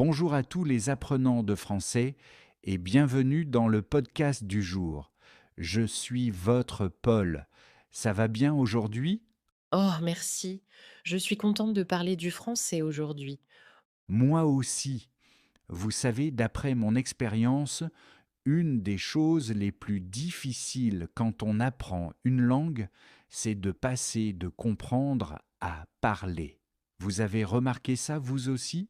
Bonjour à tous les apprenants de français et bienvenue dans le podcast du jour. Je suis votre Paul. Ça va bien aujourd'hui? Oh, merci. Je suis contente de parler du français aujourd'hui. Moi aussi. Vous savez, d'après mon expérience, une des choses les plus difficiles quand on apprend une langue, c'est de passer de comprendre à parler. Vous avez remarqué ça vous aussi?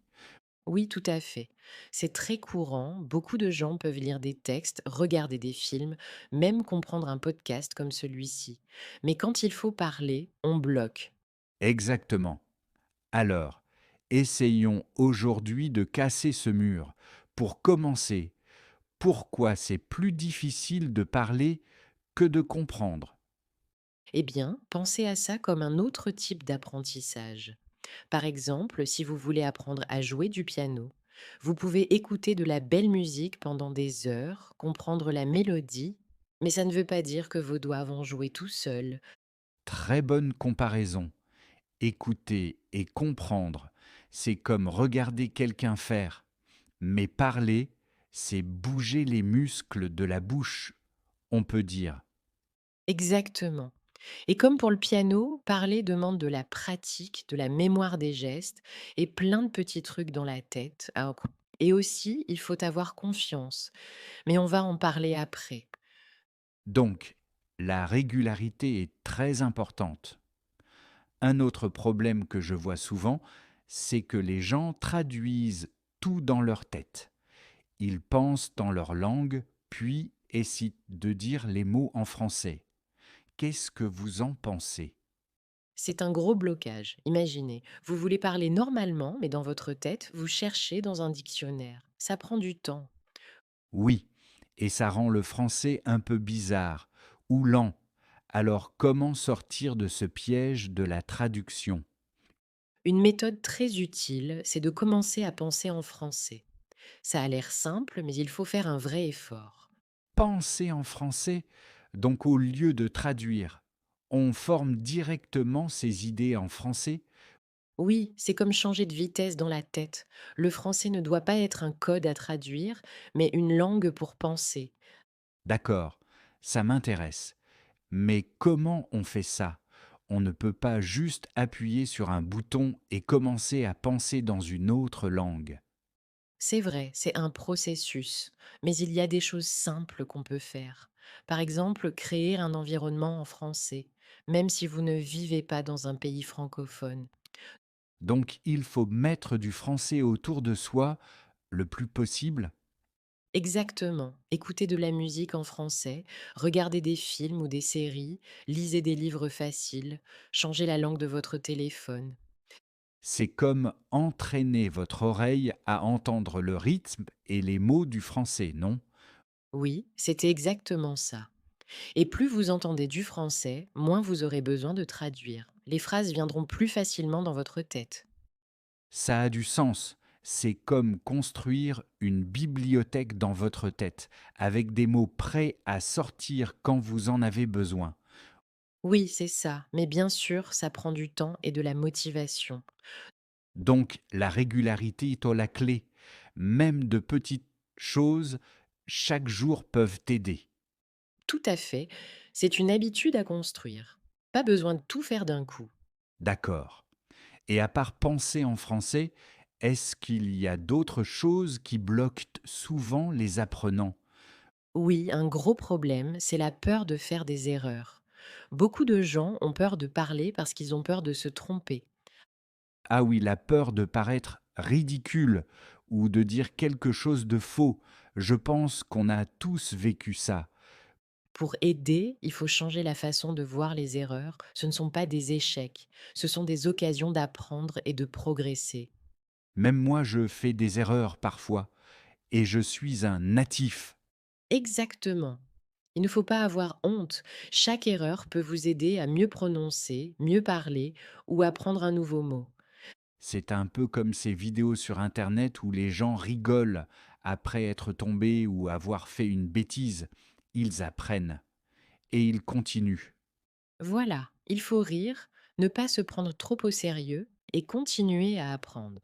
Oui, tout à fait. C'est très courant. Beaucoup de gens peuvent lire des textes, regarder des films, même comprendre un podcast comme celui-ci. Mais quand il faut parler, on bloque. Exactement. Alors, essayons aujourd'hui de casser ce mur. Pour commencer, pourquoi c'est plus difficile de parler que de comprendre? Eh bien, pensez à ça comme un autre type d'apprentissage. Par exemple, si vous voulez apprendre à jouer du piano, vous pouvez écouter de la belle musique pendant des heures, comprendre la mélodie, mais ça ne veut pas dire que vos doigts vont jouer tout seuls. Très bonne comparaison. Écouter et comprendre, c'est comme regarder quelqu'un faire. Mais parler, c'est bouger les muscles de la bouche, on peut dire. Exactement. Et comme pour le piano, parler demande de la pratique, de la mémoire des gestes et plein de petits trucs dans la tête. Et aussi, il faut avoir confiance. Mais on va en parler après. Donc, la régularité est très importante. Un autre problème que je vois souvent, c'est que les gens traduisent tout dans leur tête. Ils pensent dans leur langue, puis essaient de dire les mots en français. Qu'est-ce que vous en pensez? C'est un gros blocage. Imaginez, vous voulez parler normalement, mais dans votre tête, vous cherchez dans un dictionnaire. Ça prend du temps. Oui, et ça rend le français un peu bizarre ou lent. Alors comment sortir de ce piège de la traduction? Une méthode très utile, c'est de commencer à penser en français. Ça a l'air simple, mais il faut faire un vrai effort. Penser en français, donc au lieu de traduire, on forme directement ses idées en français. Oui, c'est comme changer de vitesse dans la tête. Le français ne doit pas être un code à traduire, mais une langue pour penser. D'accord, ça m'intéresse. Mais comment on fait ça? On ne peut pas juste appuyer sur un bouton et commencer à penser dans une autre langue. C'est vrai, c'est un processus, mais il y a des choses simples qu'on peut faire. Par exemple, créer un environnement en français, même si vous ne vivez pas dans un pays francophone. Donc il faut mettre du français autour de soi le plus possible. Exactement. Écoutez de la musique en français, regardez des films ou des séries, lisez des livres faciles, changez la langue de votre téléphone. C'est comme entraîner votre oreille à entendre le rythme et les mots du français, non? Oui, c'était exactement ça. Et plus vous entendez du français, moins vous aurez besoin de traduire. Les phrases viendront plus facilement dans votre tête. Ça a du sens. C'est comme construire une bibliothèque dans votre tête, avec des mots prêts à sortir quand vous en avez besoin. Oui, c'est ça, mais bien sûr, ça prend du temps et de la motivation. Donc la régularité est la clé. Même de petites choses, chaque jour peuvent t'aider. Tout à fait, c'est une habitude à construire. Pas besoin de tout faire d'un coup. D'accord. Et à part penser en français, est-ce qu'il y a d'autres choses qui bloquent souvent les apprenants? Oui, un gros problème, c'est la peur de faire des erreurs. Beaucoup de gens ont peur de parler parce qu'ils ont peur de se tromper. Ah oui, la peur de paraître ridicule ou de dire quelque chose de faux. Je pense qu'on a tous vécu ça. Pour aider, il faut changer la façon de voir les erreurs. Ce ne sont pas des échecs, ce sont des occasions d'apprendre et de progresser. Même moi, je fais des erreurs parfois et je suis un natif. Exactement. Il ne faut pas avoir honte. Chaque erreur peut vous aider à mieux prononcer, mieux parler ou apprendre un nouveau mot. C'est un peu comme ces vidéos sur Internet où les gens rigolent après être tombés ou avoir fait une bêtise. Ils apprennent et ils continuent. Voilà, il faut rire, ne pas se prendre trop au sérieux et continuer à apprendre.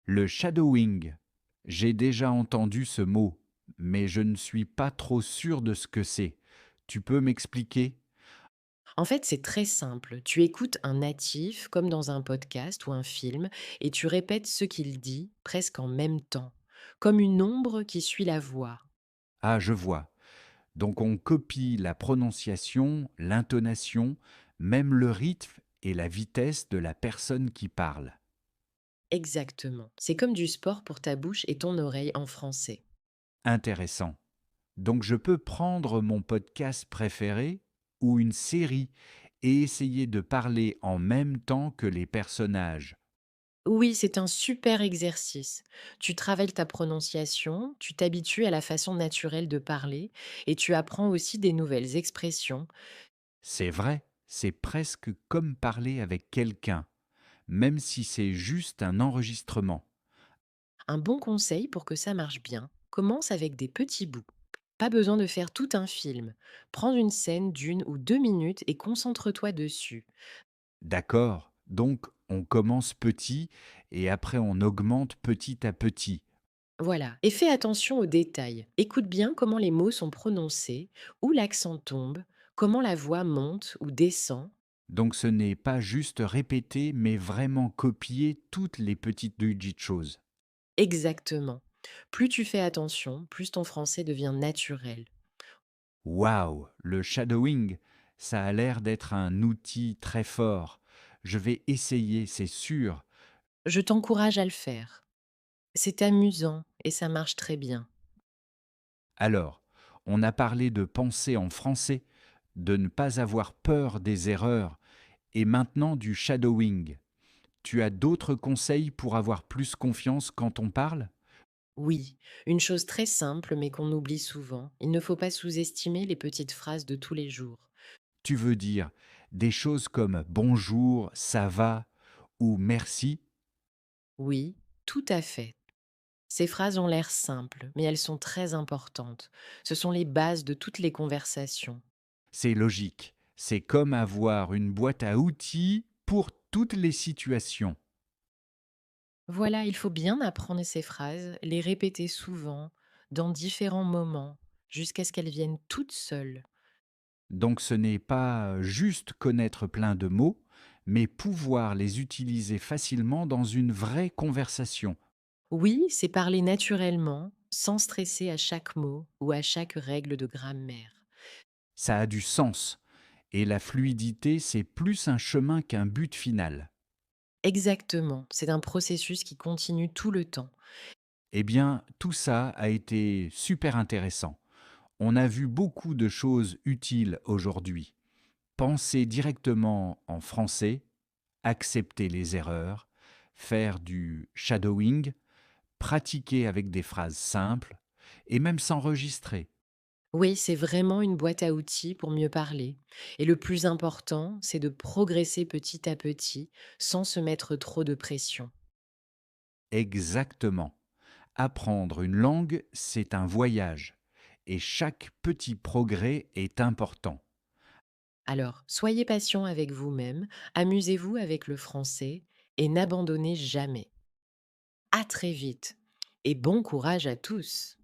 Le shadowing. J'ai déjà entendu ce mot, mais je ne suis pas trop sûr de ce que c'est. Tu peux m'expliquer? En fait, c'est très simple. Tu écoutes un natif comme dans un podcast ou un film et tu répètes ce qu'il dit presque en même temps, comme une ombre qui suit la voix. Ah, je vois. Donc on copie la prononciation, l'intonation, même le rythme et la vitesse de la personne qui parle. Exactement. C'est comme du sport pour ta bouche et ton oreille en français. Intéressant. Donc je peux prendre mon podcast préféré ou une série et essayer de parler en même temps que les personnages. Oui, c'est un super exercice. Tu travailles ta prononciation, tu t'habitues à la façon naturelle de parler et tu apprends aussi des nouvelles expressions. C'est vrai, c'est presque comme parler avec quelqu'un, même si c'est juste un enregistrement. Un bon conseil pour que ça marche bien, commence avec des petits bouts. Pas besoin de faire tout un film. Prends une scène d'1 ou 2 minutes et concentre-toi dessus. D'accord, donc on commence petit et après on augmente petit à petit. Voilà. Et fais attention aux détails. Écoute bien comment les mots sont prononcés, où l'accent tombe, comment la voix monte ou descend. Donc ce n'est pas juste répéter, mais vraiment copier toutes les petites choses. Exactement. Plus tu fais attention, plus ton français devient naturel. Waouh, le shadowing, ça a l'air d'être un outil très fort. Je vais essayer, c'est sûr. Je t'encourage à le faire. C'est amusant et ça marche très bien. Alors, on a parlé de penser en français, de ne pas avoir peur des erreurs, et maintenant du shadowing. Tu as d'autres conseils pour avoir plus confiance quand on parle? Oui, une chose très simple mais qu'on oublie souvent, il ne faut pas sous-estimer les petites phrases de tous les jours. Tu veux dire des choses comme bonjour, ça va ou merci? Oui, tout à fait. Ces phrases ont l'air simples, mais elles sont très importantes. Ce sont les bases de toutes les conversations. C'est logique. C'est comme avoir une boîte à outils pour toutes les situations. Voilà, il faut bien apprendre ces phrases, les répéter souvent, dans différents moments, jusqu'à ce qu'elles viennent toutes seules. Donc ce n'est pas juste connaître plein de mots, mais pouvoir les utiliser facilement dans une vraie conversation. Oui, c'est parler naturellement, sans stresser à chaque mot ou à chaque règle de grammaire. Ça a du sens. Et la fluidité, c'est plus un chemin qu'un but final. Exactement, c'est un processus qui continue tout le temps. Eh bien, tout ça a été super intéressant. On a vu beaucoup de choses utiles aujourd'hui. Penser directement en français, accepter les erreurs, faire du shadowing, pratiquer avec des phrases simples et même s'enregistrer. Oui, c'est vraiment une boîte à outils pour mieux parler. Et le plus important, c'est de progresser petit à petit, sans se mettre trop de pression. Exactement. Apprendre une langue, c'est un voyage et chaque petit progrès est important. Alors, soyez patient avec vous-même, amusez-vous avec le français et n'abandonnez jamais. À très vite et bon courage à tous.